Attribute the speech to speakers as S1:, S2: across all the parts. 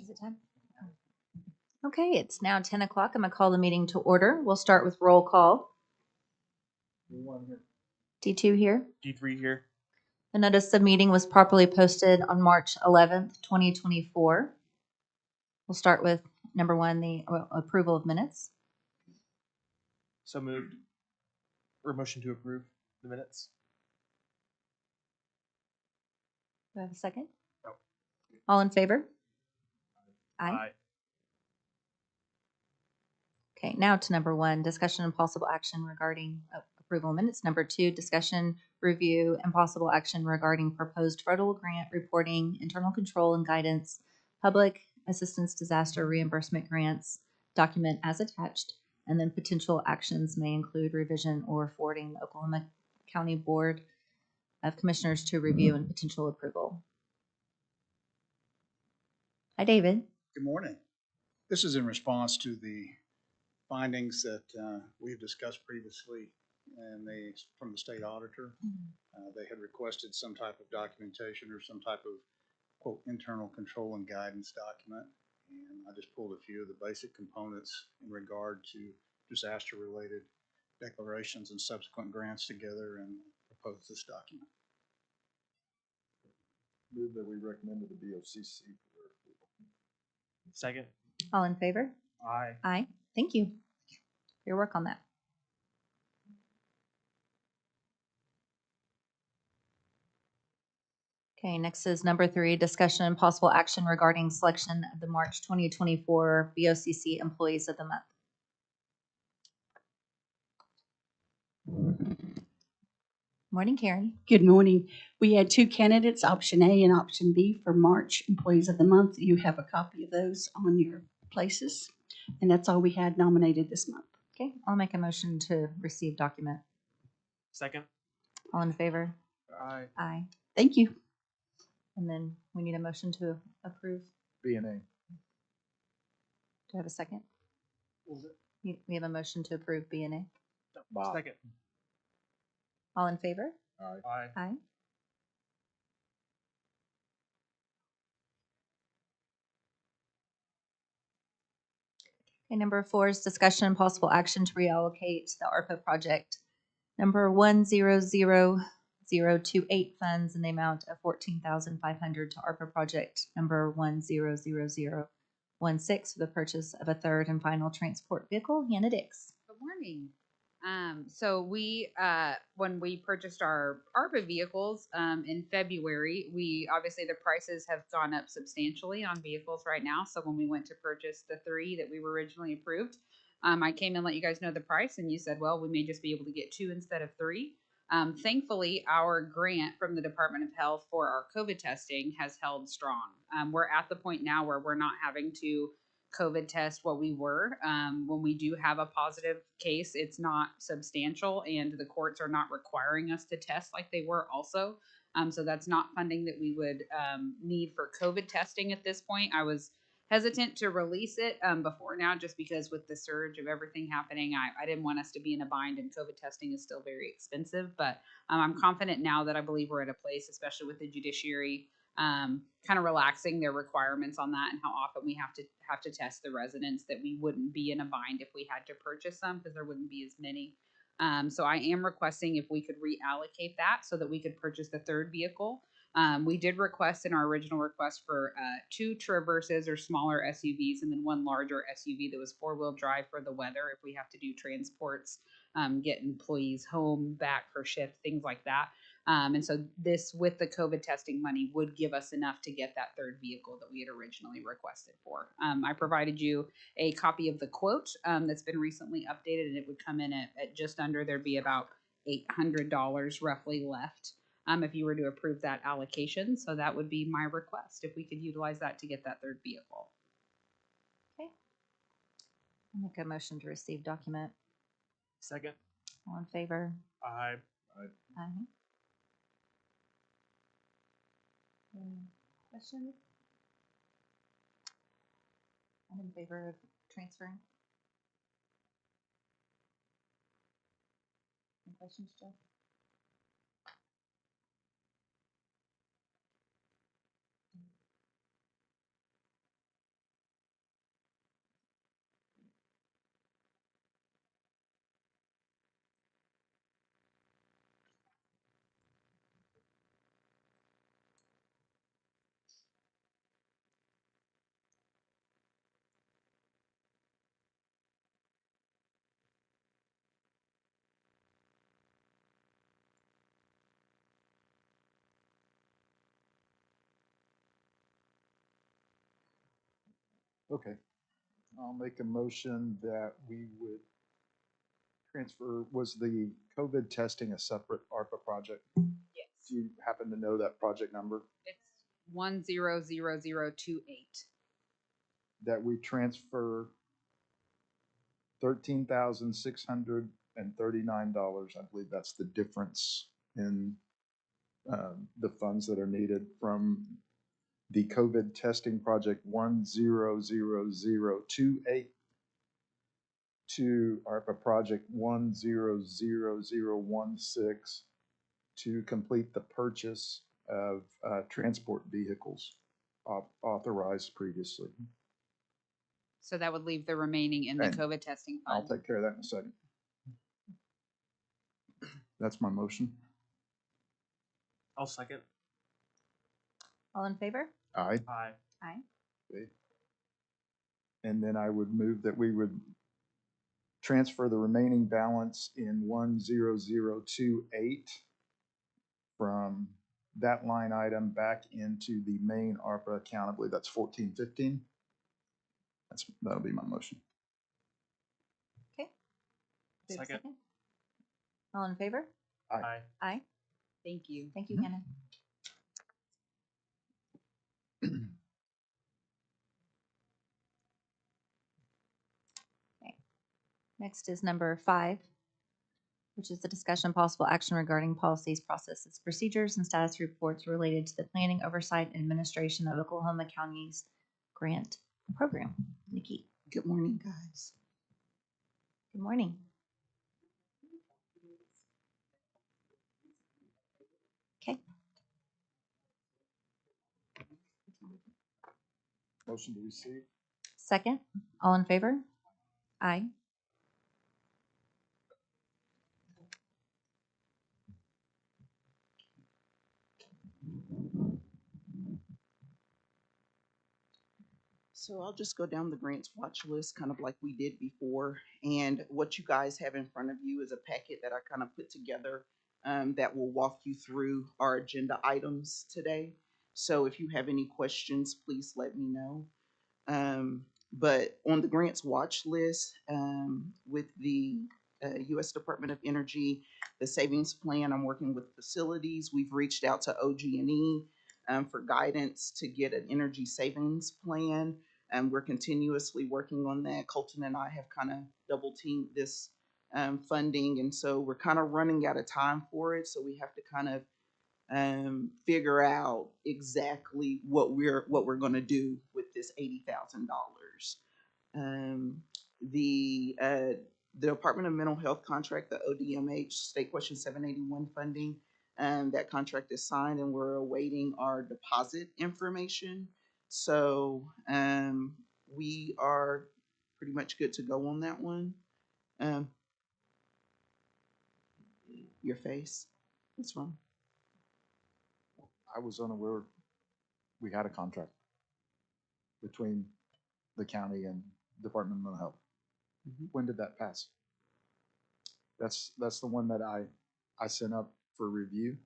S1: Is it time? Okay, it's now 10 o'clock. I'm going to call the meeting to order. We'll start with roll call. D2 here.
S2: D3 here.
S1: The notice of meeting was properly posted on March 11th, 2024. We'll start with number one, the approval of minutes.
S2: So moved. Or motion to approve the minutes.
S1: Do I have a second?
S2: No.
S1: All in favor? Aye. Okay, now to number one, discussion and possible action regarding approval of minutes. Number two, discussion, review, and possible action regarding proposed federal grant reporting, internal control and guidance, public assistance disaster reimbursement grants, document as attached, and then potential actions may include revision or forwarding the Oklahoma County Board of Commissioners to review and potential approval. Hi, David.
S3: Good morning. This is in response to the findings that we've discussed previously and from the state auditor. They had requested some type of documentation or some type of quote internal control and guidance document. And I just pulled a few of the basic components in regard to disaster related declarations and subsequent grants together and proposed this document.
S4: Move that we recommend to the BOCC for their approval.
S2: Second.
S1: All in favor?
S2: Aye.
S1: Aye. Thank you for your work on that. Okay, next is number three, discussion and possible action regarding selection of the March 2024 BOCC Employees of the Month. Morning, Karen.
S5: Good morning. We had two candidates, option A and option B, for March Employees of the Month. You have a copy of those on your places. And that's all we had nominated this month.
S1: Okay, I'll make a motion to receive document.
S2: Second.
S1: All in favor?
S2: Aye.
S1: Aye.
S5: Thank you.
S1: And then we need a motion to approve.
S4: B&A.
S1: Do I have a second? We have a motion to approve B&A.
S4: Bob.
S2: Second.
S1: All in favor?
S4: Aye.
S2: Aye.
S1: Aye. Okay, number four is discussion and possible action to reallocate the ARPA project number 100028 funds in the amount of $14,500 to ARPA project number 100016 for the purchase of a third and final transport vehicle. Hannah Dix.
S6: Good morning. So when we purchased our ARPA vehicles in February, obviously the prices have gone up substantially on vehicles right now. So when we went to purchase the three that we were originally approved, I came and let you guys know the price, and you said, well, we may just be able to get two instead of three. Thankfully, our grant from the Department of Health for our COVID testing has held strong. We're at the point now where we're not having to COVID test what we were. When we do have a positive case, it's not substantial, and the courts are not requiring us to test like they were also. So that's not funding that we would need for COVID testing at this point. I was hesitant to release it before now, just because with the surge of everything happening, I didn't want us to be in a bind, and COVID testing is still very expensive. But I'm confident now that I believe we're at a place, especially with the judiciary kind of relaxing their requirements on that and how often we have to test the residents, that we wouldn't be in a bind if we had to purchase them, because there wouldn't be as many. So I am requesting if we could reallocate that so that we could purchase the third vehicle. We did request in our original request for two Traverses or smaller SUVs, and then one larger SUV that was four-wheel drive for the weather if we have to do transports, get employees home, back for shift, things like that. And so this, with the COVID testing money, would give us enough to get that third vehicle that we had originally requested for. I provided you a copy of the quote that's been recently updated, and it would come in at just under, there'd be about $800 roughly left if you were to approve that allocation. So that would be my request, if we could utilize that to get that third vehicle.
S1: Okay. I'll make a motion to receive document.
S2: Second.
S1: All in favor?
S2: Aye.
S1: Aye. Questions? I'm in favor of transferring. Any questions, Joe?
S4: Okay. I'll make a motion that we would transfer, was the COVID testing a separate ARPA project?
S6: Yes.
S4: Do you happen to know that project number?
S6: It's 100028.
S4: That we transfer $13,639. I believe that's the difference in the funds that are needed from the COVID testing project 100028 to ARPA project 100016 to complete the purchase of transport vehicles authorized previously.
S6: So that would leave the remaining in the
S4: And
S6: COVID testing
S4: I'll
S6: fund.
S4: take care of that in a second. That's my motion.
S2: I'll second.
S1: All in favor?
S4: Aye.
S2: Aye.
S1: Aye.
S4: Okay. And then I would move that we would transfer the remaining balance in 10028 from that line item back into the main ARPA account. I believe that's 1415. That'll be my motion.
S1: Okay. Do we have a
S2: Second.
S1: All in favor?
S2: Aye.
S1: Aye.
S6: Thank you.
S1: Thank you,
S4: Mhm.
S1: Hannah. Okay. Next is number 5, which is the discussion and possible action regarding policies, processes, procedures, and status reports related to the planning, oversight, and administration of Oklahoma County's grant program. Nikki,
S7: Good morning, guys.
S1: good morning. Okay.
S4: Motion to receive.
S1: Second, all in favor? Aye.
S7: So I'll just go down the grants watch list, kind of like we did before. And what you guys have in front of you is a packet that I kind of put together that will walk you through our agenda items today. So if you have any questions, please let me know. But on the grants watch list, with the U.S. Department of Energy, the savings plan, I'm working with facilities. We've reached out to OG&E for guidance to get an energy savings plan. And we're continuously working on that. Colton and I have kind of double teamed this funding, and so we're kind of running out of time for it. So we have to kind of figure out exactly what we're going to do with this $80,000. The Department of Mental Health contract, the ODMH State Question 781 funding, that contract is signed, and we're awaiting our deposit information. So we are pretty much good to go on that one. Your face, what's wrong?
S4: I was unaware we had a contract between the county and Department of Mental Health.
S7: Mhm.
S4: When did that pass? That's the one that I sent up for review.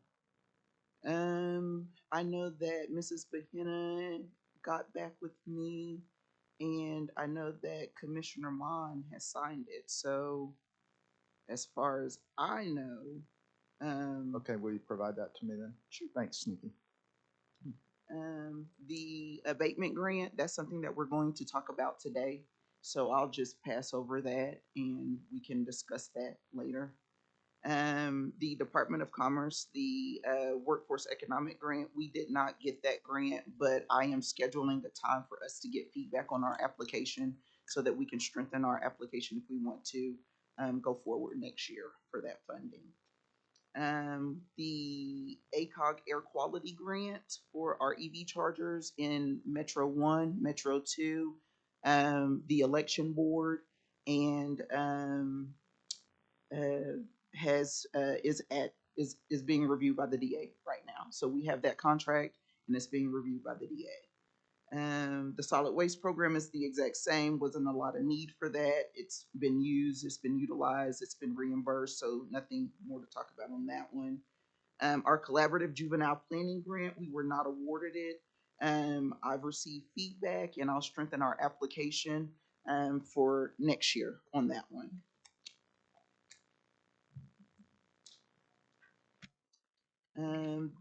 S7: I know that Mrs. Bahena got back with me, and I know that Commissioner Mon has signed it. So, as far as I know,
S4: Okay, will you provide that to me then? Sure. Thanks, Sneaky.
S7: the abatement grant, that's something that we're going to talk about today. So I'll just pass over that, and we can discuss that later. The Department of Commerce, the Workforce Economic Grant, we did not get that grant, but I am scheduling the time for us to get feedback on our application so that we can strengthen our application if we want to go forward next year for that funding. The ACOG Air Quality Grant for our EV chargers in Metro 1, Metro 2, the election board, and is being reviewed by the DA right now. So we have that contract, and it's being reviewed by the DA. The solid waste program is the exact same. Wasn't a lot of need for that. It's been used, it's been utilized, it's been reimbursed, so nothing more to talk about on that one. Our collaborative juvenile planning grant, we were not awarded it. I've received feedback and I'll strengthen our application for next year on that one.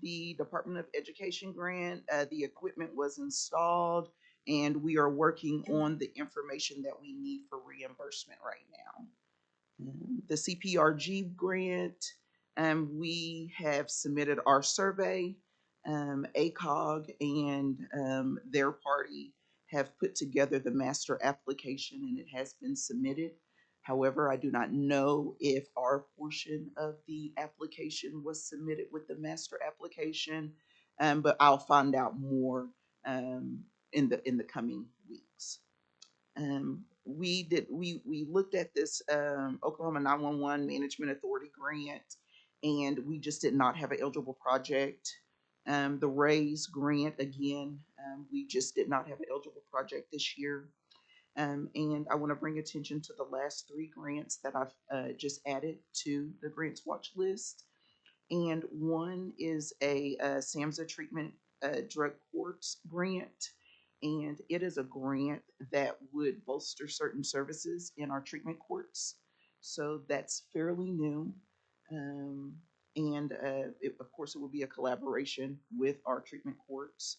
S7: The Department of Education grant, the equipment was installed and we are working on the information that we need for reimbursement right now. The CPRG grant, we have submitted our survey. ACOG and their party have put together the master application and it has been submitted. However, I do not know if our portion of the application was submitted with the master application, but I'll find out more in the coming weeks. We looked at this Oklahoma 911 Management Authority grant, and we just did not have an eligible project. The RAISE grant, again, we just did not have an eligible project this year. And I want to bring attention to the last three grants that I've just added to the grants watch list. And one is a SAMHSA treatment drug courts grant. And it is a grant that would bolster certain services in our treatment courts. So that's fairly new. Of course, it will be a collaboration with our treatment courts.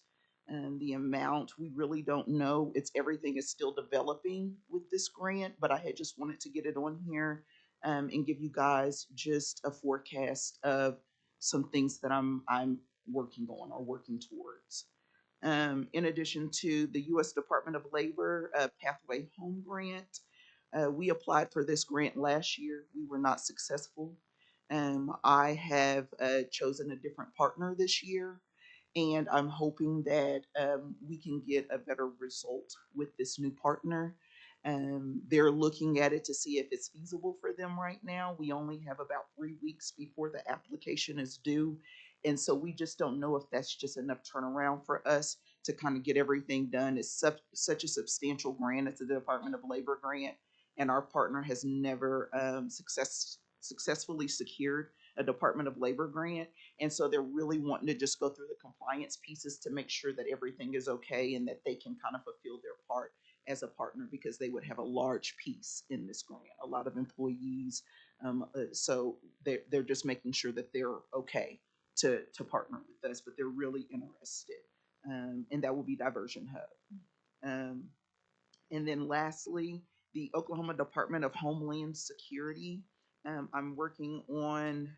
S7: And the amount, we really don't know. Everything is still developing with this grant, but I had just wanted to get it on here and give you guys just a forecast of some things that I'm working on or working towards. In addition to the U.S. Department of Labor Pathway Home Grant, we applied for this grant last year. We were not successful. I have chosen a different partner this year, and I'm hoping that we can get a better result with this new partner. They're looking at it to see if it's feasible for them right now. We only have about 3 weeks before the application is due. And so we just don't know if that's just enough turnaround for us to kind of get everything done. It's such a substantial grant. It's a Department of Labor grant, and our partner has never successfully secured a Department of Labor grant. And so they're really wanting to just go through the compliance pieces to make sure that everything is okay and that they can kind of fulfill their part as a partner, because they would have a large piece in this grant, a lot of employees. So they're just making sure that they're okay to partner with us, but they're really interested. And that will be Diversion Hub. And then lastly, the Oklahoma Department of Homeland Security. I'm working on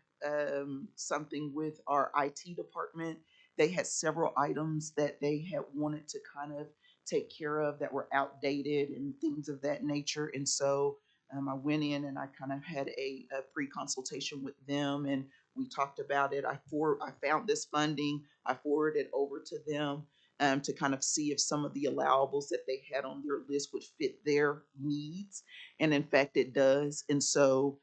S7: something with our IT department. They had several items that they had wanted to kind of take care of that were outdated and things of that nature. And so I went in and I kind of had a pre-consultation with them, and we talked about it. I found this funding. I forwarded it over to them to kind of see if some of the allowables that they had on their list would fit their needs. And in fact, it does. And so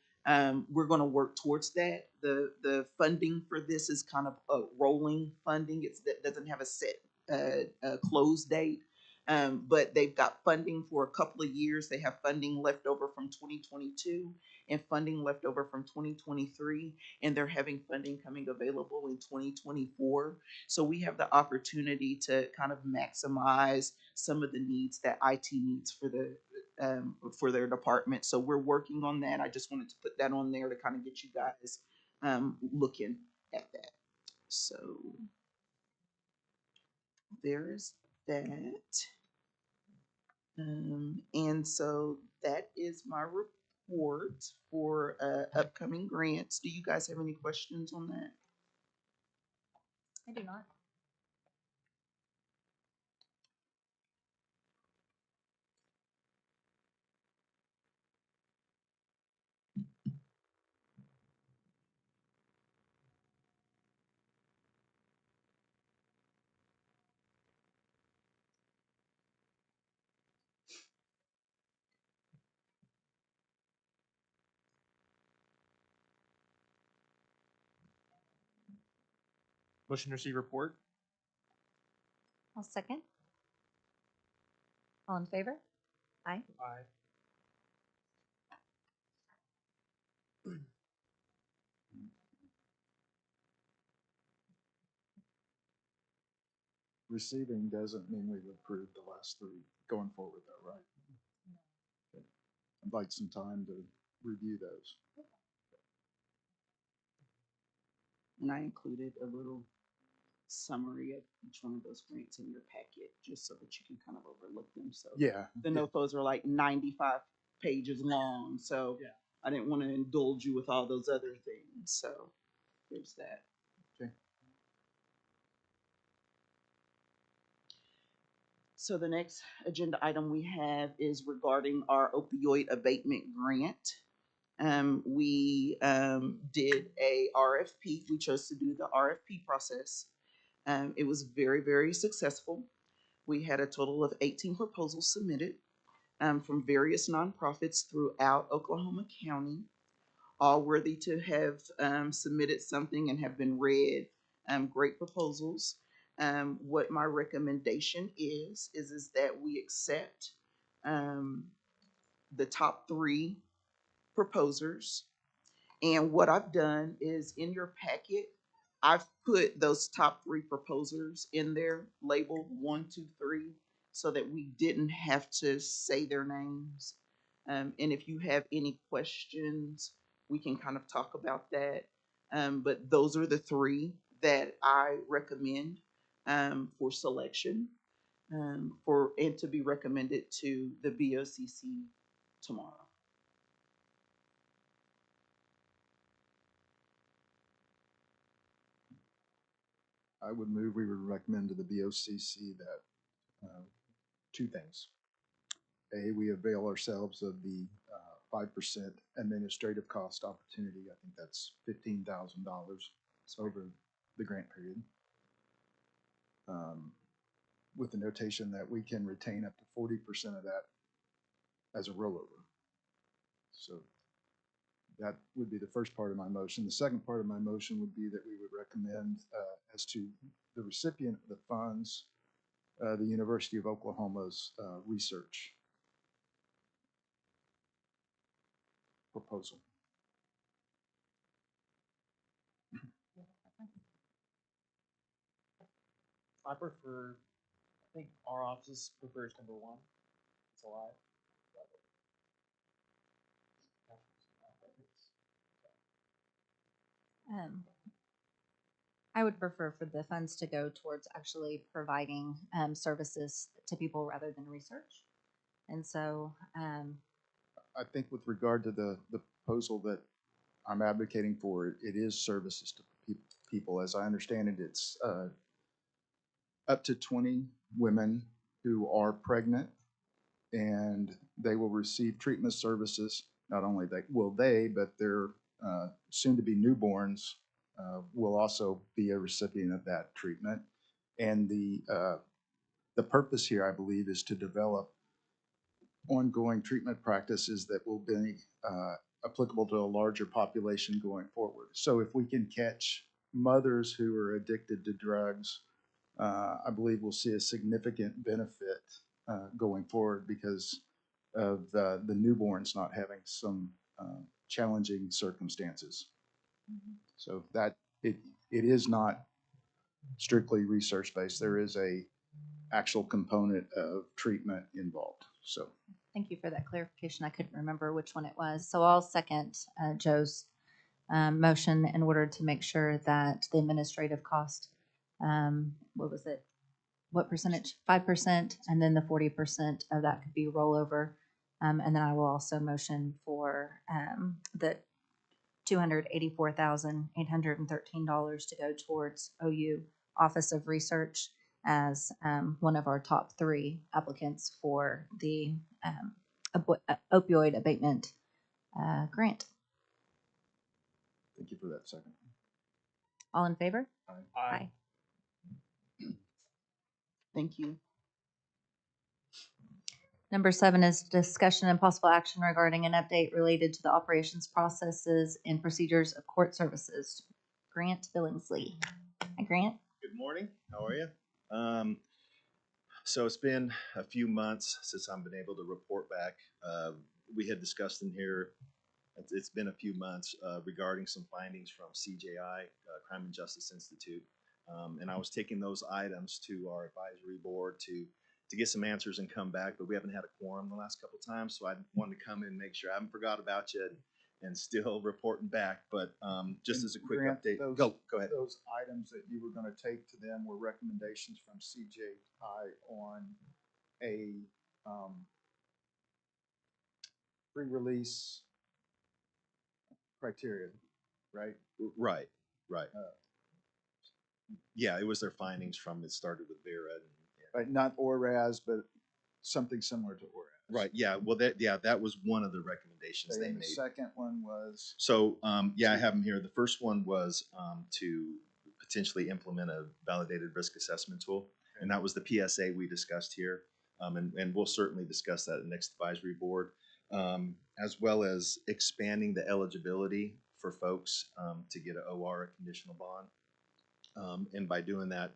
S7: we're going to work towards that. The funding for this is kind of a rolling funding. That doesn't have a set close date. But they've got funding for a couple of years. They have funding left over from 2022 and funding left over from 2023, and they're having funding coming available in 2024. So we have the opportunity to kind of maximize some of the needs that IT needs for their department. So we're working on that. I just wanted to put that on there to kind of get you guys looking at that. So there's that. And so that is my report for upcoming grants. Do you guys have any questions on that?
S1: I do not.
S2: Motion to receive report.
S1: I'll second. All in favor? Aye.
S2: Aye.
S4: receiving doesn't mean we've approved the last three going forward though, right? Okay. I'd like some time to review those.
S7: And I included a little summary of each one of those grants in your packet, just so that you can kind of overlook them. So
S4: Yeah.
S7: the NOFOs are like 95 pages long, so
S2: Yeah.
S7: I didn't want to indulge you with all those other things. So there's that.
S4: Okay.
S7: So the next agenda item we have is regarding our opioid abatement grant. We did a RFP. We chose to do the RFP process. It was very, very successful. We had a total of 18 proposals submitted from various nonprofits throughout Oklahoma County, all worthy to have submitted something and have been read. Great proposals. What my recommendation is that we accept the top three proposers. And what I've done is in your packet, I've put those top three proposers in there, labeled 1, 2, 3, so that we didn't have to say their names. And if you have any questions, we can kind of talk about that. But those are the three that I recommend for selection and to be recommended to the BOCC tomorrow.
S4: I would move, we would recommend to the BOCC that two things. A, we avail ourselves of the 5% administrative cost opportunity. I think that's $15,000 over the grant period. With the notation that we can retain up to 40% of that as a rollover. So that would be the first part of my motion. The second part of my motion would be that we would recommend as to the recipient of the funds, the University of Oklahoma's research proposal.
S2: I prefer, I think our office prefers number one. It's alive.
S1: I would prefer for the funds to go towards actually providing services to people rather than research. And so,
S4: I think with regard to the proposal that I'm advocating for, it is services to people. As I understand it, it's up to 20 women who are pregnant, and they will receive treatment services. Not only will they, but their soon-to-be newborns will also be a recipient of that treatment. And the purpose here, I believe, is to develop ongoing treatment practices that will be applicable to a larger population going forward. So if we can catch mothers who are addicted to drugs, I believe we'll see a significant benefit going forward because of the newborns not having some challenging circumstances. So that it is not strictly research based. There is a actual component of treatment involved. So
S1: thank you for that clarification. I couldn't remember which one it was. So I'll second Joe's motion in order to make sure that the administrative cost, what was it? What percentage? 5%, and then the 40% of that could be rollover. And then I will also motion for the $284,813 to go towards OU Office of Research as one of our top three applicants for the opioid abatement grant.
S4: thank you for that second.
S1: All in favor?
S2: Aye.
S7: Thank you.
S1: Number 7 is discussion and possible action regarding an update related to the operations, processes, and procedures of court services. Grant Billingsley. Hi, Grant.
S8: Good morning. How are you? So it's been a few months since I've been able to report back. We had discussed in here, it's been a few months regarding some findings from CJI, Crime and Justice Institute. And I was taking those items to our advisory board to get some answers and come back, but we haven't had a quorum the last couple of times, so I wanted to come in and make sure I haven't forgot about you and still reporting back. But just
S4: And
S8: as a quick
S4: Grant,
S8: update,
S4: those-
S8: go ahead.
S4: Those items that you were gonna take to them were recommendations from CJI on a, pre-release criteria, right?
S8: Right, right.
S4: Uh,
S8: Yeah, it was their findings from, it started with Vera.
S4: Right, not ORAS, but something similar to ORAS.
S8: Right, yeah, well, that was one of the recommendations they
S4: And the
S8: made.
S4: second one was,
S8: So, yeah, I have them here. The first one was to potentially implement a validated risk assessment tool. And that was the PSA we discussed here. And we'll certainly discuss that at the next advisory board, as well as expanding the eligibility for folks to get an OR, a conditional bond. And by doing that,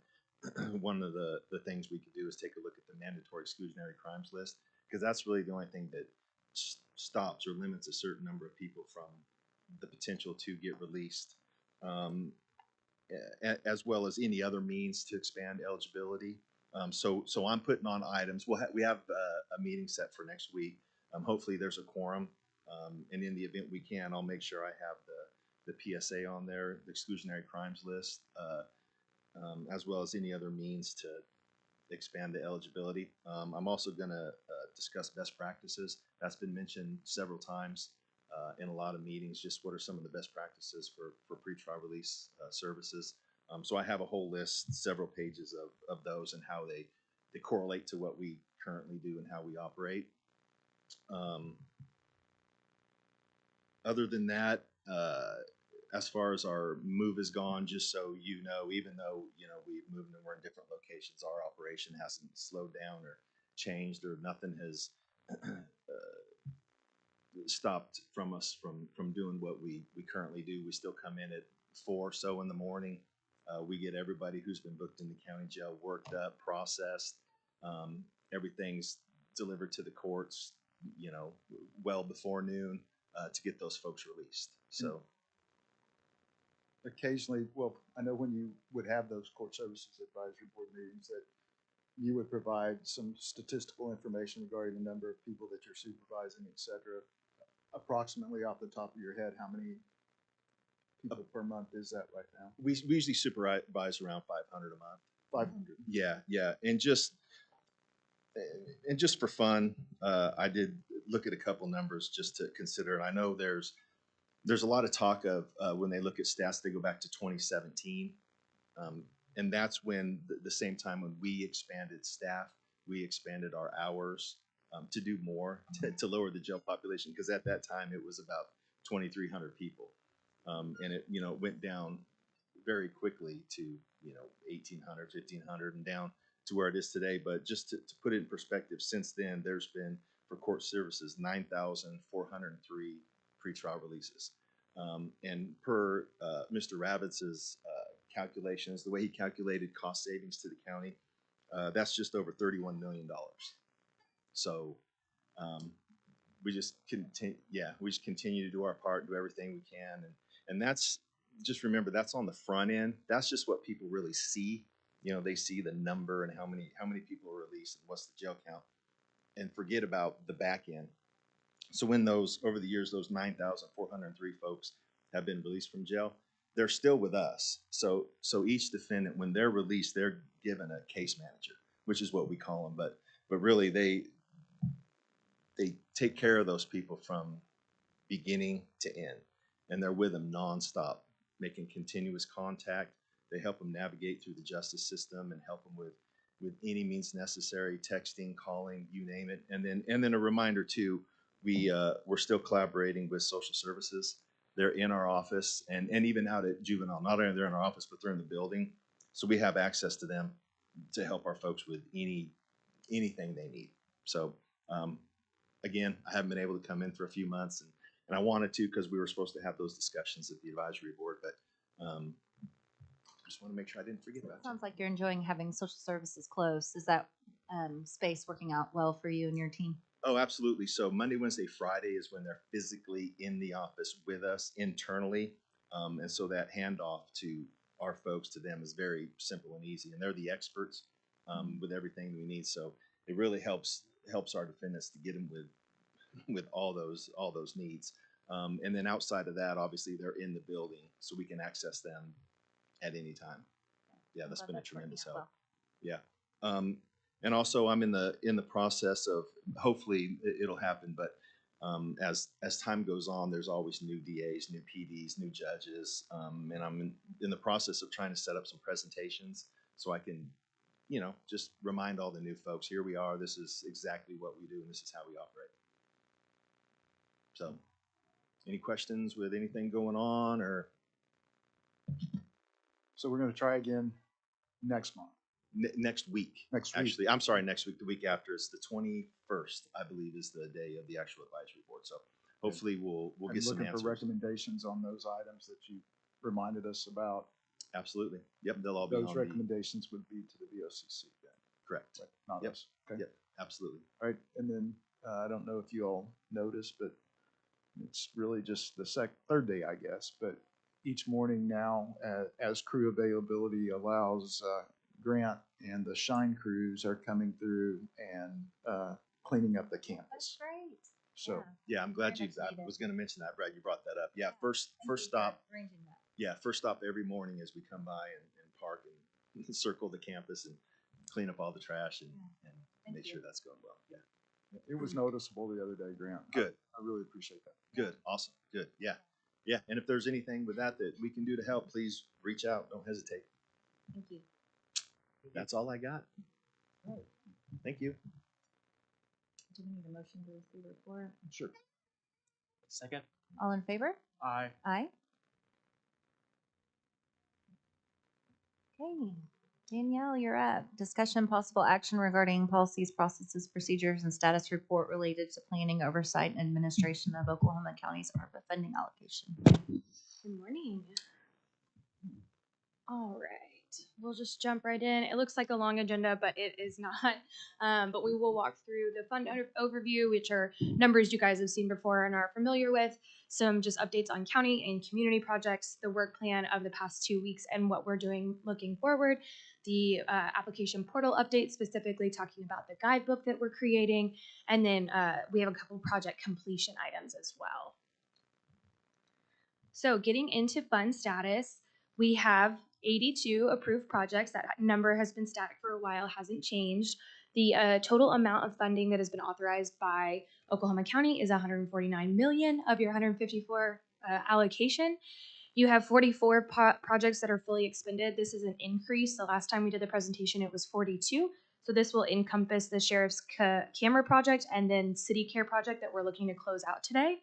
S8: one of the things we could do is take a look at the mandatory exclusionary crimes list, because that's really the only thing that stops or limits a certain number of people from the potential to get released, as well as any other means to expand eligibility. So I'm putting on items. We have a meeting set for next week. Hopefully there's a quorum, and in the event we can, I'll make sure I have the PSA on there, the exclusionary crimes list, as well as any other means to expand the eligibility. I'm also going to discuss best practices. That's been mentioned several times in a lot of meetings. Just what are some of the best practices for pretrial release services? So I have a whole list, several pages of those and how they correlate to what we currently do and how we operate. Other than that, as far as our move is gone, just so you know, even though, we've moved and we're in different locations, our operation hasn't slowed down or changed, or nothing has stopped from us from doing what we currently do. We still come in at 4 or so in the morning. We get everybody who's been booked in the county jail worked up, processed. Everything's delivered to the courts, well before noon, to get those folks released. So.
S4: occasionally, well, I know when you would have those court services advisory board meetings, that you would provide some statistical information regarding the number of people that you're supervising, et cetera. Approximately off the top of your head, how many people per month is that right now?
S8: We usually supervise around 500 a month.
S4: 500.
S8: Yeah, and just for fun, I did look at a couple numbers just to consider. I know there's a lot of talk of when they look at stats, they go back to 2017, and that's when the same time when we expanded staff, we expanded our hours to do more to lower the jail population, because at that time it was about 2,300 people, and it went down very quickly to 1,800, 1,500, and down to where it is today. But just to put it in perspective, since then there's been, for court services, 9,403 pretrial releases, and per Mr. Ravitz's calculations, the way he calculated cost savings to the county, that's just over $31 million. So we just continue to do our part, do everything we can, and that's, just remember, that's on the front end. That's just what people really see. They see the number and how many people are released and what's the jail count, and forget about the back end. So when over the years, those 9,403 folks have been released from jail, they're still with us. So each defendant, when they're released, they're given a case manager, which is what we call them. But really, they take care of those people from beginning to end, and they're with them nonstop, making continuous contact. They help them navigate through the justice system and help them with any means necessary, texting, calling, you name it. And then a reminder too, we're still collaborating with social services. They're in our office, and even out at juvenile. Not only they're in our office, but they're in the building. So we have access to them to help our folks with anything they need. So again, I haven't been able to come in for a few months, and I wanted to, because we were supposed to have those discussions at the advisory board, but I just want to make sure I didn't forget about
S1: Sounds like you're enjoying having social services close. Is that space working out well for you and your team?
S8: Oh, absolutely. So Monday, Wednesday, Friday is when they're physically in the office with us internally. And so that handoff to our folks to them is very simple and easy, and they're the experts with everything we need. So it really helps our defendants to get them with all those needs. And then outside of that, obviously they're in the building, so we can access them at any time. Yeah, that's
S1: Glad
S8: been a
S1: that's working
S8: tremendous
S1: out
S8: help.
S1: well.
S8: Yeah. And also I'm in the process of, hopefully it'll happen, but as time goes on, there's always new DAs, new PDs, new judges, and I'm in the process of trying to set up some presentations so I can, just remind all the new folks, here we are, this is exactly what we do, and this is how we operate. So, any questions with anything going on, or
S4: So we're gonna try again next month,
S8: next week?
S4: next week.
S8: Actually, I'm sorry, next week, the week after, it's the 21st, I believe, is the day of the actual advisory board. So hopefully we'll
S4: And
S8: get some
S4: looking
S8: answers.
S4: for recommendations on those items that you reminded us about.
S8: Absolutely. Yep, they'll all be
S4: Those
S8: on the,
S4: recommendations would be to the VOCC then,
S8: correct.
S4: right? Not
S8: Yep.
S4: us. Okay.
S8: Yep, absolutely.
S4: All right, and then, I don't know if you all noticed, but it's really just the third day, I guess, but each morning now, as crew availability allows, Grant and the Shine crews are coming through and, cleaning up the
S1: That's
S4: campus.
S1: great.
S8: Yeah,
S4: So,
S8: I'm glad
S1: Very
S8: you,
S1: much
S8: I
S1: needed.
S8: was gonna mention that, Brad, you brought that up. Yeah,
S1: Yeah,
S8: first
S1: Thank you for
S8: stop,
S1: arranging that.
S8: yeah, first stop every morning as we come by and park and circle the campus and clean up all the trash and
S1: Thank
S8: make
S1: you.
S8: sure that's going well. Yeah,
S4: it was noticeable the other day, Grant.
S8: good,
S4: I really appreciate that.
S8: good, awesome, good, yeah. Yeah, and if there's anything with that we can do to help, please reach out, don't hesitate.
S1: Thank you.
S8: That's all I got.
S1: Great.
S8: Thank you.
S1: Do we need a motion to receive the report?
S4: Sure.
S2: Second?
S1: All in favor?
S2: Aye.
S1: Aye. Okay, Danielle, you're up. Discussion possible action regarding policies, processes, procedures, and status report related to planning, oversight, and administration of Oklahoma County's ARPA funding allocation.
S9: Good morning. All right, we'll just jump right in. It looks like a long agenda, but it is not. But we will walk through the fund overview, which are numbers you guys have seen before and are familiar with. Some just updates on county and community projects, the work plan of the past 2 weeks, and what we're doing looking forward. The application portal update, specifically talking about the guidebook that we're creating, and then we have a couple project completion items as well. So getting into fund status, we have 82 approved projects. That number has been static for a while, hasn't changed. The total amount of funding that has been authorized by Oklahoma County is 149 million of your 154 allocation. You have 44 projects that are fully expended. This is an increase. The last time we did the presentation, it was 42. So this will encompass the sheriff's camera project and then city care project that we're looking to close out today.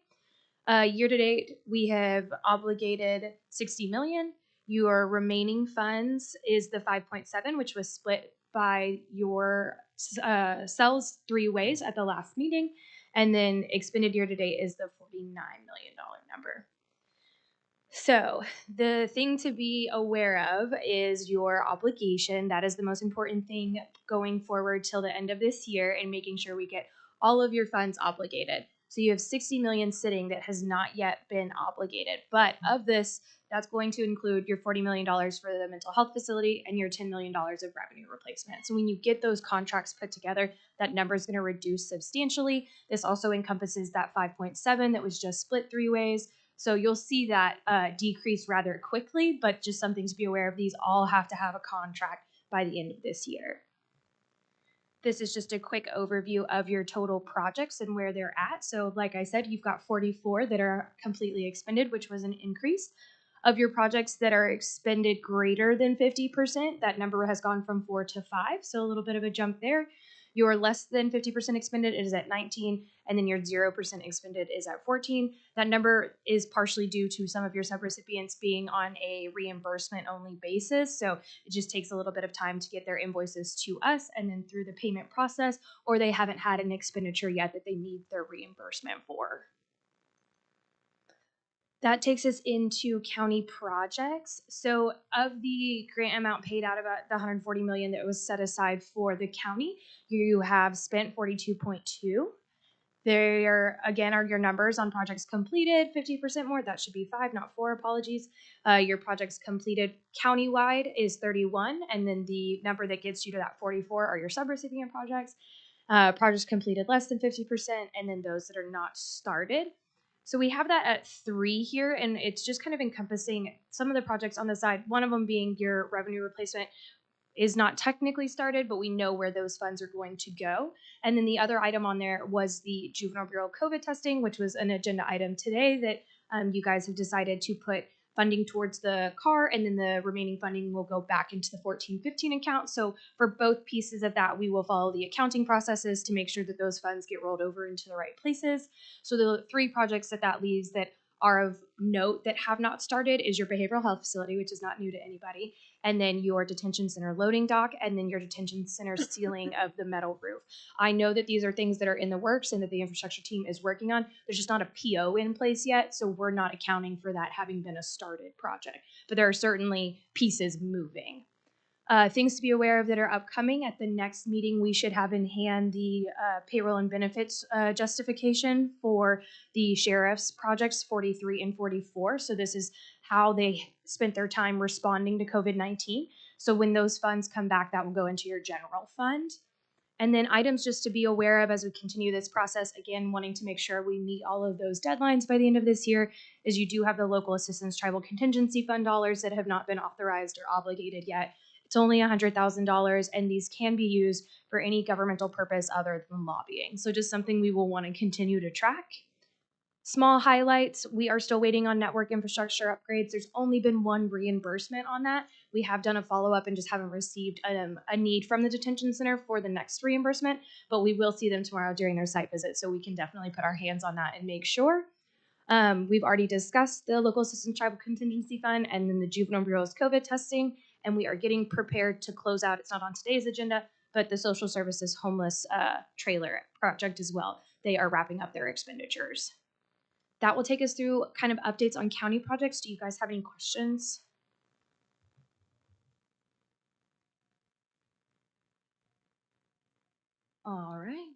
S9: Year to date, we have obligated 60 million. Your remaining funds is the 5.7, which was split by your cells 3 ways at the last meeting. And then expended year to date is the $49 million number. So the thing to be aware of is your obligation. That is the most important thing going forward till the end of this year and making sure we get all of your funds obligated. So you have 60 million sitting that has not yet been obligated. But of this, that's going to include your $40 million for the mental health facility and your $10 million of revenue replacement. So when you get those contracts put together, that number is going to reduce substantially. This also encompasses that 5.7 that was just split 3 ways. So you'll see that decrease rather quickly, but just something to be aware of. These all have to have a contract by the end of this year. This is just a quick overview of your total projects and where they're at. So like I said, you've got 44 that are completely expended, which was an increase. Of your projects that are expended greater than 50%, that number has gone from 4 to 5, so a little bit of a jump there. Your less than 50% expended is at 19, and then your 0% expended is at 14. That number is partially due to some of your subrecipients being on a reimbursement-only basis, so it just takes a little bit of time to get their invoices to us and then through the payment process, or they haven't had an expenditure yet that they need their reimbursement for. That takes us into county projects. So of the grant amount paid out of the 140 million that was set aside for the county, you have spent 42.2. There again are your numbers on projects completed, 50% more. That should be 5, not 4. Apologies. Your projects completed countywide is 31, and then the number that gets you to that 44 are your subrecipient projects. Projects completed less than 50%, and then those that are not started. So we have that at 3 here, and it's just kind of encompassing some of the projects on the side. One of them being your revenue replacement is not technically started, but we know where those funds are going to go. And then the other item on there was the Juvenile Bureau COVID testing, which was an agenda item today that you guys have decided to put funding towards the car, and then the remaining funding will go back into the 14-15 account. So for both pieces of that, we will follow the accounting processes to make sure that those funds get rolled over into the right places. So the 3 projects that leaves that are of note that have not started is your behavioral health facility, which is not new to anybody, and then your detention center loading dock, and then your detention center ceiling of the metal roof. I know that these are things that are in the works and that the infrastructure team is working on. There's just not a PO in place yet, so we're not accounting for that having been a started project. But there are certainly pieces moving. Things to be aware of that are upcoming. At the next meeting, we should have in hand the payroll and benefits justification for the sheriff's projects 43 and 44. So this is how they spent their time responding to COVID-19. So when those funds come back, that will go into your general fund. And then items just to be aware of as we continue this process, again, wanting to make sure we meet all of those deadlines by the end of this year, is you do have the local assistance tribal contingency fund dollars that have not been authorized or obligated yet. It's only $100,000, and these can be used for any governmental purpose other than lobbying. So just something we will want to continue to track. Small highlights, we are still waiting on network infrastructure upgrades. There's only been 1 reimbursement on that. We have done a follow-up and just haven't received a need from the detention center for the next reimbursement, but we will see them tomorrow during their site visit, so we can definitely put our hands on that and make sure. We've already discussed the local assistance tribal contingency fund and then the juvenile bureau's COVID testing, and we are getting prepared to close out. It's not on today's agenda, but the social services homeless trailer project as well. They are wrapping up their expenditures. That will take us through kind of updates on county projects. Do you guys have any questions? All right.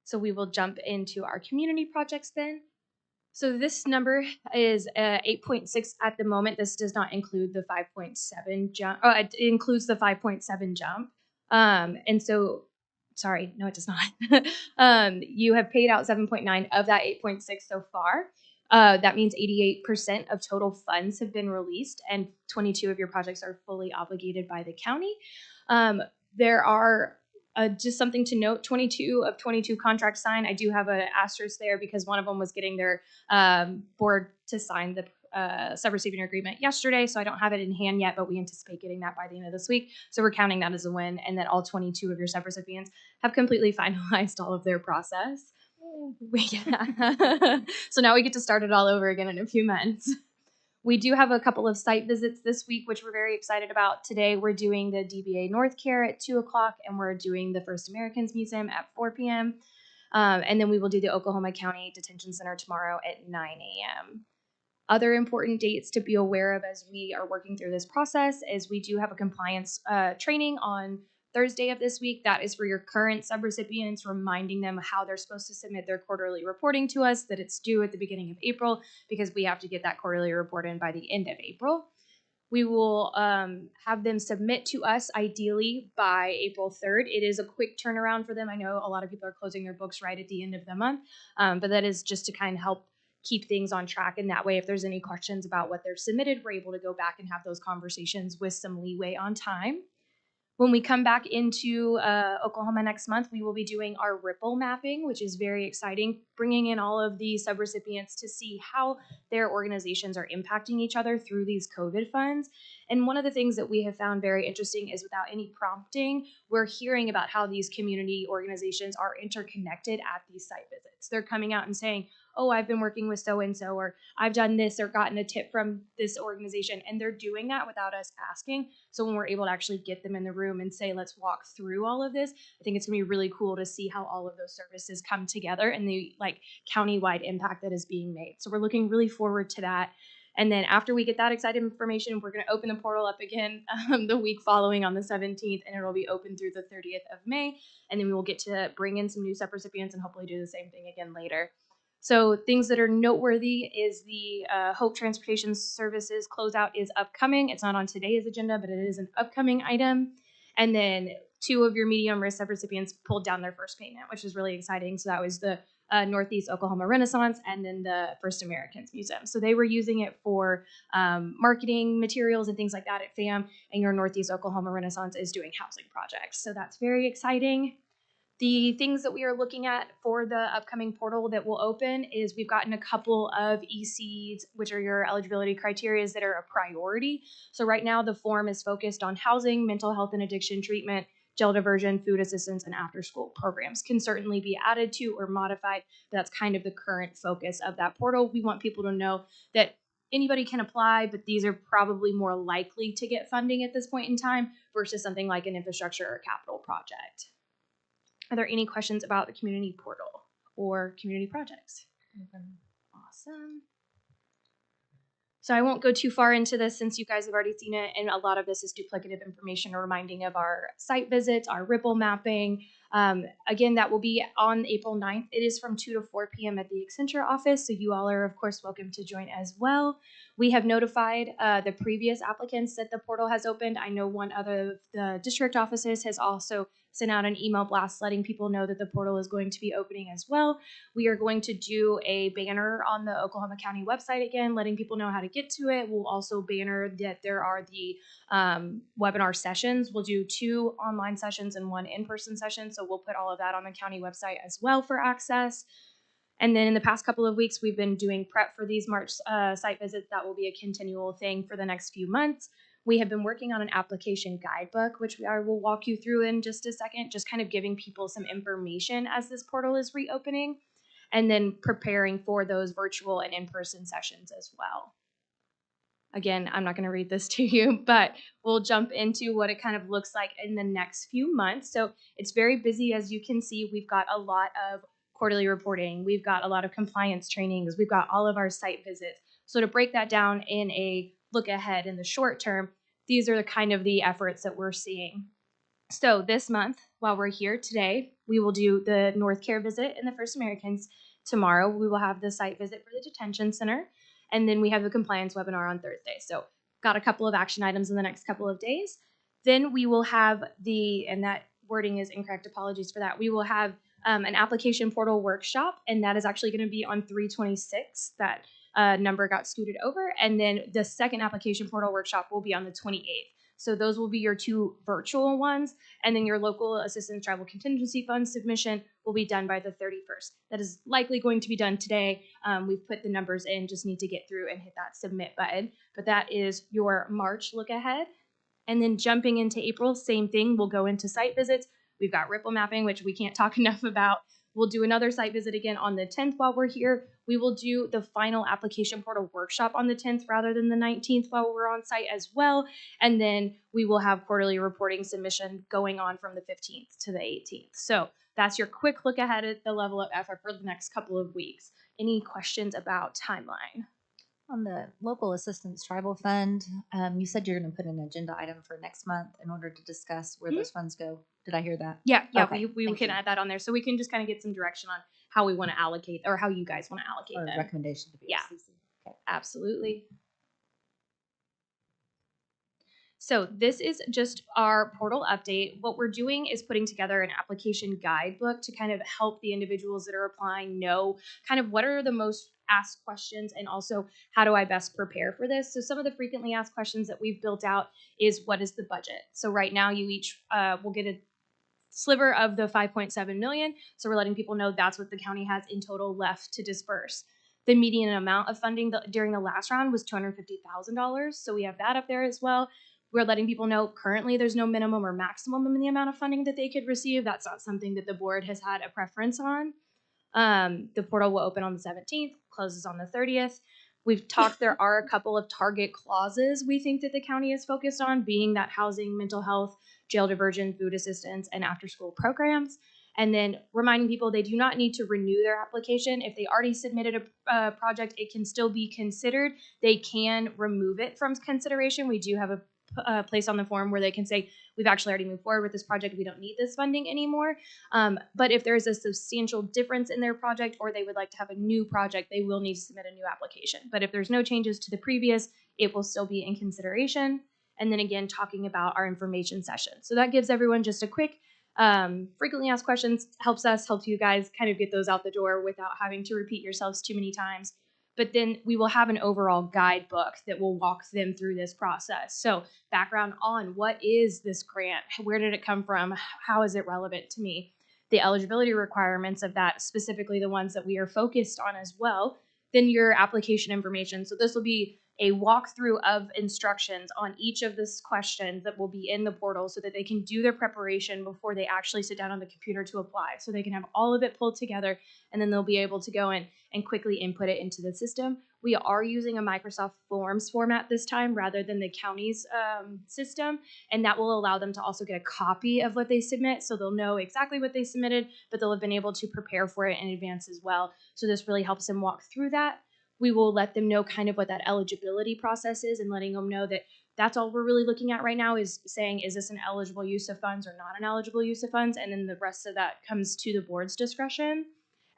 S9: So we will jump into our community projects then. So this number is 8.6 at the moment. This does not include the 5.7 jump. Oh, it includes the 5.7 jump. And so, sorry, no, it does not. You have paid out 7.9 of that 8.6 so far. That means 88% of total funds have been released, and 22 of your projects are fully obligated by the county. There are just something to note, 22 of 22 contracts signed. I do have an asterisk there because one of them was getting their board to sign the subrecipient agreement yesterday, so I don't have it in hand yet, but we anticipate getting that by the end of this week. So we're counting that as a win, and that all 22 of your subrecipients have completely finalized all of their process. Yeah. So now we get to start it all over again in a few months. We do have a couple of site visits this week, which we're very excited about. Today, we're doing the DBA North Care at 2 o'clock, and we're doing the First Americans Museum at 4 p.m. And then we will do the Oklahoma County Detention Center tomorrow at 9 a.m. Other important dates to be aware of as we are working through this process is we do have a compliance training on Thursday of this week. That is for your current subrecipients, reminding them how they're supposed to submit their quarterly reporting to us, that it's due at the beginning of April, because we have to get that quarterly report in by the end of April. We will have them submit to us ideally by April 3rd. It is a quick turnaround for them. I know a lot of people are closing their books right at the end of the month, but that is just to kind of help keep things on track. And that way, if there's any questions about what they've submitted, we're able to go back and have those conversations with some leeway on time. When we come back into Oklahoma next month, we will be doing our Ripple mapping, which is very exciting, bringing in all of the subrecipients to see how their organizations are impacting each other through these COVID funds. And one of the things that we have found very interesting is without any prompting, we're hearing about how these community organizations are interconnected at these site visits. They're coming out and saying, oh, I've been working with so-and-so, or I've done this or gotten a tip from this organization, and they're doing that without us asking. So when we're able to actually get them in the room and say, let's walk through all of this, I think it's gonna be really cool to see how all of those services come together and the like county-wide impact that is being made. So we're looking really forward to that. And then after we get that exciting information, we're going to open the portal up again the week following on the 17th, and it'll be open through the 30th of May. And then we will get to bring in some new SEP recipients and hopefully do the same thing again later. So things that are noteworthy is the Hope Transportation Services closeout is upcoming. It's not on today's agenda, but it is an upcoming item. And then 2 of your medium risk SEP recipients pulled down their first payment, which is really exciting. So that was the Northeast Oklahoma Renaissance and then the First Americans Museum. So they were using it for marketing materials and things like that at FAM, and your Northeast Oklahoma Renaissance is doing housing projects. So that's very exciting. The things that we are looking at for the upcoming portal that will open is we've gotten a couple of ECs, which are your eligibility criteria that are a priority. So right now the form is focused on housing, mental health and addiction treatment, jail diversion, food assistance, and after school programs. Can certainly be added to or modified. That's kind of the current focus of that portal. We want people to know that anybody can apply, but these are probably more likely to get funding at this point in time versus something like an infrastructure or capital project. Are there any questions about the community portal or community projects? Awesome. So I won't go too far into this since you guys have already seen it, and a lot of this is duplicative information reminding of our site visits, our Ripple mapping. Again, that will be on April 9th. It is from 2 to 4 p.m. at the Accenture office, so you all are, of course, welcome to join as well. We have notified the previous applicants that the portal has opened. I know one other of the district offices has also sent out an email blast letting people know that the portal is going to be opening as well. We are going to do a banner on the Oklahoma County website again, letting people know how to get to it. We'll also banner that there are the webinar sessions. We'll do 2 online sessions and 1 in-person session. So we'll put all of that on the county website as well for access. And then in the past couple of weeks, we've been doing prep for these March site visits. That will be a continual thing for the next few months. We have been working on an application guidebook, which I will walk you through in just a second, just kind of giving people some information as this portal is reopening, and then preparing for those virtual and in-person sessions as well. Again, I'm not going to read this to you, but we'll jump into what it kind of looks like in the next few months. So it's very busy. As you can see, we've got a lot of quarterly reporting. We've got a lot of compliance trainings. We've got all of our site visits. So to break that down in a look ahead in the short term, these are the kind of the efforts that we're seeing. So this month, while we're here today, we will do the North Care visit and the First Americans. Tomorrow, we will have the site visit for the detention center. And then we have the compliance webinar on Thursday. So got a couple of action items in the next couple of days. Then we will have and that wording is incorrect, apologies for that. We will have an application portal workshop, and that is actually going to be on 3/26. That number got scooted over. And then the second application portal workshop will be on the 28th. So those will be your 2 virtual ones. And then your local assistance tribal contingency fund submission will be done by the 31st. That is likely going to be done today. We've put the numbers in, just need to get through and hit that submit button. But that is your March look ahead. And then jumping into April, same thing. We'll go into site visits. We've got Ripple mapping, which we can't talk enough about. We'll do another site visit again on the 10th while we're here. We will do the final application portal workshop on the 10th rather than the 19th while we're on site as well. And then we will have quarterly reporting submission going on from the 15th to the 18th. So that's your quick look ahead at the level of effort for the next couple of weeks. Any questions about timeline?
S1: On the local assistance tribal fund, you said you're going to put an agenda item for next month in order to discuss where those funds go. Did I hear that?
S9: Yeah,
S1: Okay,
S9: we
S1: thank
S9: can
S1: you.
S9: add that on there so we can just kind of get some direction on how we want to allocate or how you guys want to allocate
S1: Or
S9: them.
S1: recommendation to be
S9: Yeah.
S1: Okay.
S9: Absolutely. So this is just our portal update. What we're doing is putting together an application guidebook to kind of help the individuals that are applying know kind of what are the most asked questions and also how do I best prepare for this. So some of the frequently asked questions that we've built out is what is the budget? So right now you each will get a sliver of the 5.7 million. So we're letting people know that's what the county has in total left to disperse. The median amount of funding during the last round was $250,000. So we have that up there as well. We're letting people know currently there's no minimum or maximum in the amount of funding that they could receive. That's not something that the board has had a preference on. The portal will open on the 17th, closes on the 30th. We've talked, there are a couple of target clauses we think that the county is focused on, being that housing, mental health, jail diversion, food assistance, and after school programs. And then reminding people they do not need to renew their application. If they already submitted a project, it can still be considered. They can remove it from consideration. We do have a place on the form where they can say, we've actually already moved forward with this project. We don't need this funding anymore. But if there's a substantial difference in their project or they would like to have a new project, they will need to submit a new application. But if there's no changes to the previous, it will still be in consideration. And then again, talking about our information session. So that gives everyone just a quick frequently asked questions, helps you guys kind of get those out the door without having to repeat yourselves too many times. But then we will have an overall guidebook that will walk them through this process. So background on what is this grant? Where did it come from? How is it relevant to me? The eligibility requirements of that, specifically the ones that we are focused on as well. Then your application information. So this will be a walkthrough of instructions on each of these questions that will be in the portal so that they can do their preparation before they actually sit down on the computer to apply. So they can have all of it pulled together and then they'll be able to go in and quickly input it into the system. We are using a Microsoft Forms format this time rather than the county's system, and that will allow them to also get a copy of what they submit, so they'll know exactly what they submitted, but they'll have been able to prepare for it in advance as well. So this really helps them walk through that. We will let them know kind of what that eligibility process is and letting them know that that's all we're really looking at right now is saying, is this an eligible use of funds or not an eligible use of funds? And then the rest of that comes to the board's discretion.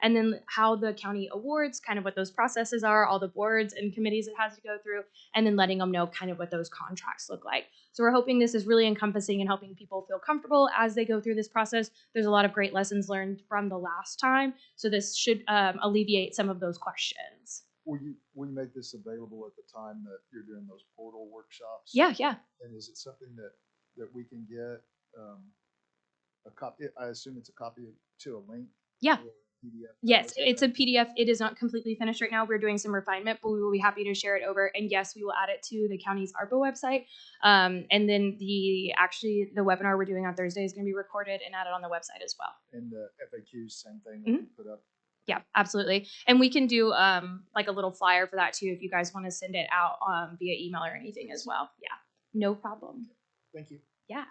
S9: And then how the county awards, kind of what those processes are, all the boards and committees it has to go through, and then letting them know kind of what those contracts look like. So we're hoping this is really encompassing and helping people feel comfortable as they go through this process. There's a lot of great lessons learned from the last time, so this should alleviate some of those questions.
S4: Will you make this available at the time that you're doing those portal workshops?
S9: Yeah.
S4: And is it something that we can get a copy? I assume it's a copy to a link.
S9: Yeah.
S4: Or a PDF.
S9: Yes, it's a PDF. It is not completely finished right now. We're doing some refinement, but we will be happy to share it over. And yes, we will add it to the county's ARPA website. And then the webinar we're doing on Thursday is going to be recorded and added on the website as well.
S4: And the FAQs, same thing that we put up.
S9: Yeah, absolutely. And we can do like a little flyer for that too if you guys want to send it out via email or anything as well. Yeah, no problem.
S4: Thank you.
S9: Yeah.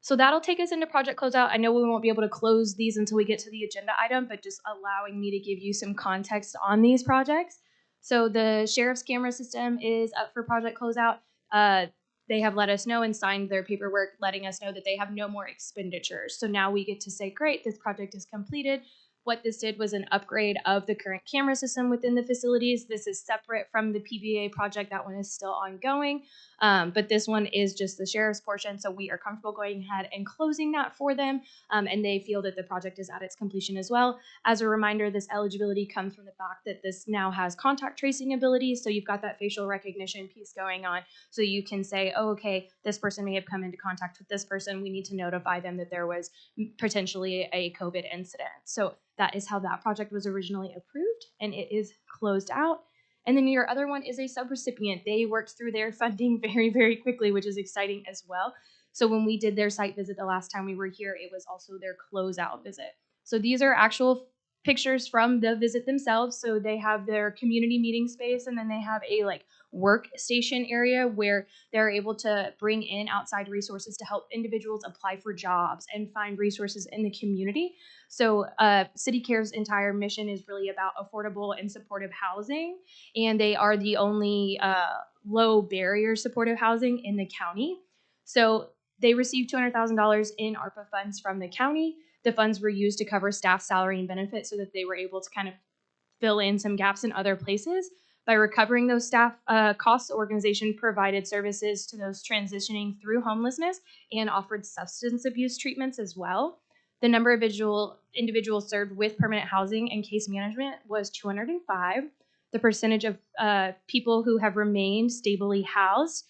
S9: So that'll take us into project closeout. I know we won't be able to close these until we get to the agenda item, but just allowing me to give you some context on these projects. So the sheriff's camera system is up for project closeout. They have let us know and signed their paperwork letting us know that they have no more expenditures. So now we get to say, great, this project is completed. What this did was an upgrade of the current camera system within the facilities. This is separate from the PBA project. That one is still ongoing. But this one is just the sheriff's portion. So we are comfortable going ahead and closing that for them. And they feel that the project is at its completion as well. As a reminder, this eligibility comes from the fact that this now has contact tracing abilities. So you've got that facial recognition piece going on. So you can say, oh, okay, this person may have come into contact with this person. We need to notify them that there was potentially a COVID incident. So that is how that project was originally approved, and it is closed out. And then your other one is a subrecipient. They worked through their funding very, very quickly, which is exciting as well. So when we did their site visit the last time we were here, it was also their closeout visit. So these are actual pictures from the visit themselves. So they have their community meeting space, and then they have a workstation area where they're able to bring in outside resources to help individuals apply for jobs and find resources in the community. So City Care's entire mission is really about affordable and supportive housing, and they are the only low barrier supportive housing in the county. So they received $200,000 in ARPA funds from the county. The funds were used to cover staff salary and benefits so that they were able to kind of fill in some gaps in other places. By recovering those staff costs, the organization provided services to those transitioning through homelessness and offered substance abuse treatments as well. The number of individuals served with permanent housing and case management was 205. The percentage of people who have remained stably housed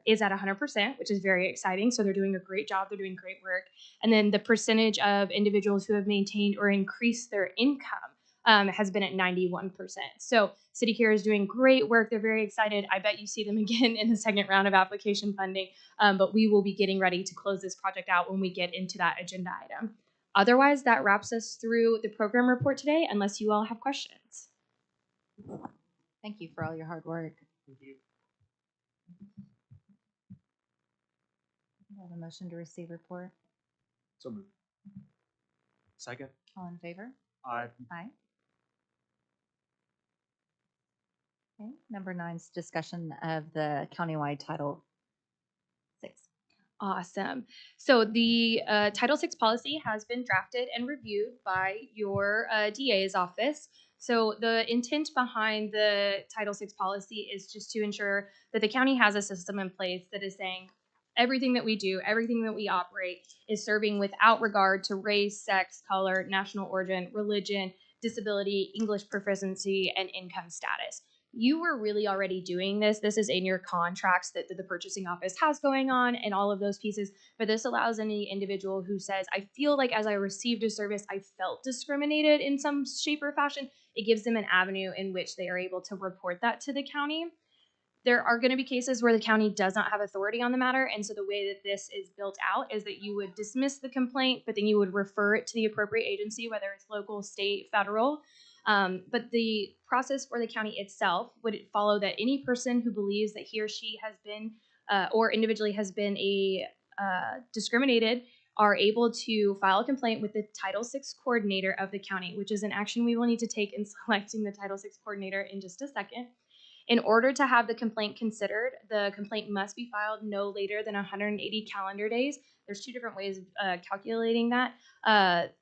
S9: is at 100%, which is very exciting. So they're doing a great job. They're doing great work. And then the percentage of individuals who have maintained or increased their income has been at 91%. So City Care is doing great work. They're very excited. I bet you see them again in the second round of application funding, but we will be getting ready to close this project out when we get into that agenda item. Otherwise, that wraps us through the program report today, unless you all have questions.
S1: Thank you for all your hard work.
S2: Thank you.
S1: I have a motion to receive report.
S4: So moved.
S2: Second.
S1: All in favor?
S2: Aye.
S1: Aye. Okay, number 9 is discussion of the countywide Title VI.
S9: Awesome. So the Title VI policy has been drafted and reviewed by your DA's office. So the intent behind the Title VI policy is just to ensure that the county has a system in place that is saying everything that we do, everything that we operate is serving without regard to race, sex, color, national origin, religion, disability, English proficiency, and income status. You were really already doing this. This is in your contracts that the purchasing office has going on and all of those pieces. But this allows any individual who says, I feel like as I received a service, I felt discriminated in some shape or fashion. It gives them an avenue in which they are able to report that to the county. There are going to be cases where the county does not have authority on the matter. And so the way that this is built out is that you would dismiss the complaint, but then you would refer it to the appropriate agency, whether it's local, state, federal. But the process for the county itself would follow that any person who believes that he or she has been or individually has been discriminated are able to file a complaint with the Title VI coordinator of the county, which is an action we will need to take in selecting the Title VI coordinator in just a second. In order to have the complaint considered, the complaint must be filed no later than 180 calendar days. There's 2 different ways of calculating that.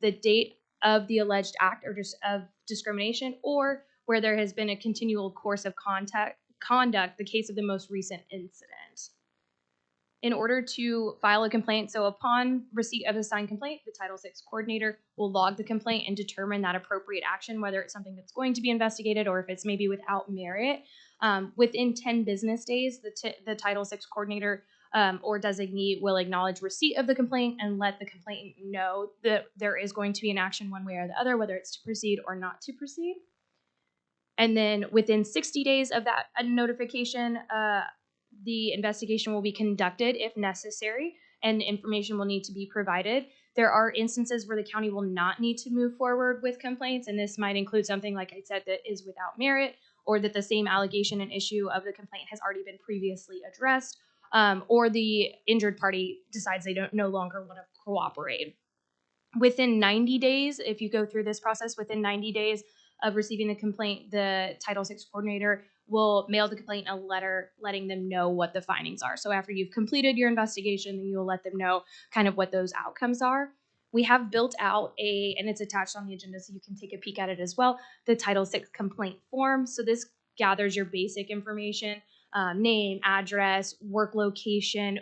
S9: The date of the alleged act or just of discrimination, or where there has been a continual course of conduct, the case of the most recent incident. In order to file a complaint, so upon receipt of a signed complaint, the Title VI coordinator will log the complaint and determine that appropriate action, whether it's something that's going to be investigated or if it's maybe without merit. Within 10 business days, the Title VI coordinator or designee will acknowledge receipt of the complaint and let the complainant know that there is going to be an action one way or the other, whether it's to proceed or not to proceed. And then within 60 days of that notification, the investigation will be conducted if necessary, and information will need to be provided. There are instances where the county will not need to move forward with complaints, and this might include something, like I said, that is without merit, or that the same allegation and issue of the complaint has already been previously addressed, or the injured party decides they no longer want to cooperate. Within 90 days, if you go through this process, within 90 days of receiving the complaint, the Title VI coordinator will mail the complainant a letter letting them know what the findings are. So after you've completed your investigation, then you'll let them know kind of what those outcomes are. We have built out and it's attached on the agenda so you can take a peek at it as well, the Title VI complaint form. So this gathers your basic information, name, address, work location,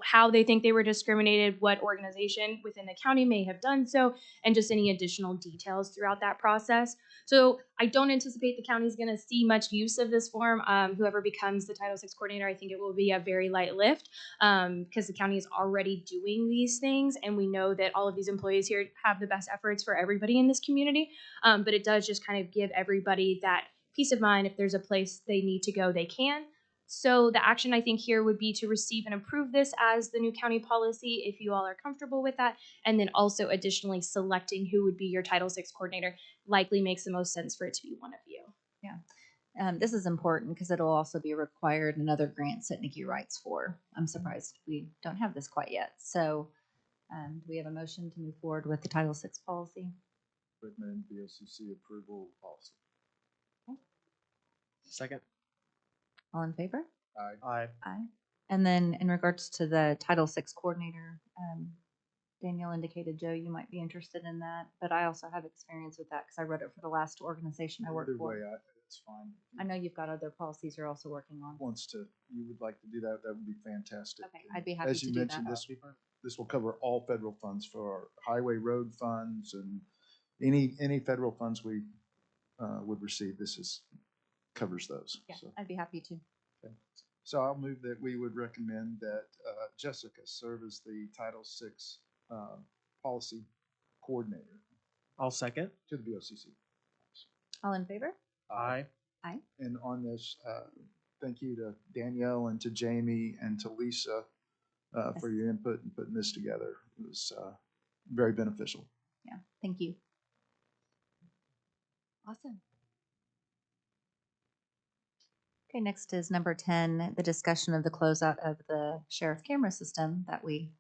S9: how they think they were discriminated, what organization within the county may have done so, and just any additional details throughout that process. So I don't anticipate the county is going to see much use of this form. Whoever becomes the Title VI coordinator, I think it will be a very light lift because the county is already doing these things, and we know that all of these employees here have the best efforts for everybody in this community. But it does just kind of give everybody that peace of mind. If there's a place they need to go, they can. So the action I think here would be to receive and approve this as the new county policy if you all are comfortable with that. And then also additionally selecting who would be your Title VI coordinator likely makes the most sense for it to be one of you.
S1: This is important because it'll also be required in other grants that Nikki writes for. I'm surprised we don't have this quite yet. So do we have a motion to move forward with the Title VI policy?
S4: Recommend BOCC approval policy.
S2: Second.
S1: All in favor?
S2: Aye.
S1: Aye. And then in regards to the Title VI coordinator, Danielle indicated, Joe, you might be interested in that, but I also have experience with that because I wrote it for the last organization I worked
S4: Either
S1: for.
S4: way, it's fine.
S1: I know you've got other policies you're also working on.
S4: You would like to do that, that would be fantastic.
S1: Okay, I'd be happy
S4: As
S1: to
S4: you
S1: do
S4: mentioned,
S1: that.
S4: this will cover all federal funds for our highway road funds and any federal funds we would receive. Covers those.
S1: Yeah,
S4: So.
S1: I'd be happy to.
S4: Okay. So I'll move that we would recommend that Jessica serve as the Title VI policy coordinator
S2: I'll second.
S4: to the BOCC.
S1: All in favor?
S2: Aye.
S4: And on this, thank you to Danielle and to Jamie and to Lisa for your input in putting this together. It was very beneficial.
S1: Yeah, thank you. Awesome. Okay, next is number 10, the discussion of the closeout of the sheriff camera system that we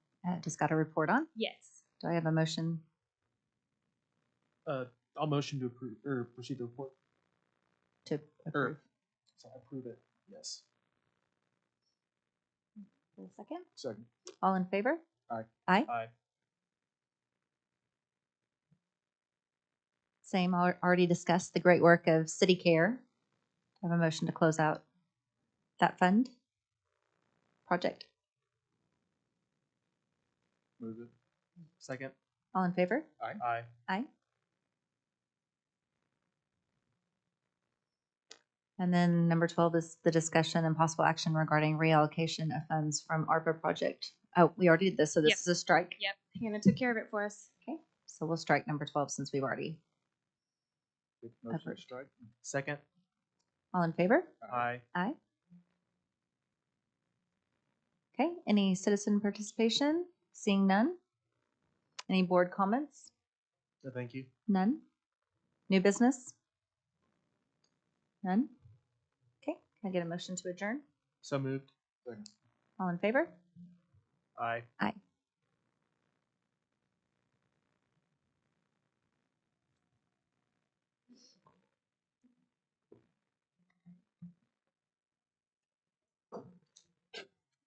S1: just got a report on.
S9: Yes.
S1: Do I have a motion
S2: I'll motion to approve, or proceed to report,
S1: To approve.
S2: sorry, approve it, yes.
S1: A second.
S4: Second.
S1: All in favor?
S4: Aye.
S1: Aye.
S2: Aye.
S1: Same, already discussed the great work of City Care. I have a motion to close out that fund project.
S4: Move it.
S2: Second.
S1: All in favor?
S2: Aye.
S1: Aye. And then number 12 is the discussion and possible action regarding reallocation of funds from ARPA project. Oh, we already did this, so this
S9: Yep.
S1: is a strike.
S9: Yep, Hannah took care of it for us.
S1: Okay, so we'll strike number 12 since we've already.
S4: Motion to
S1: Approved.
S4: strike.
S2: Second.
S1: All in favor?
S2: Aye.
S1: Aye. Okay, any citizen participation? Seeing none? Any board comments?
S2: No, thank you.
S1: None? New business? None? Okay, can I get a motion to adjourn?
S2: So moved.
S1: All in favor?
S2: Aye.
S1: Aye.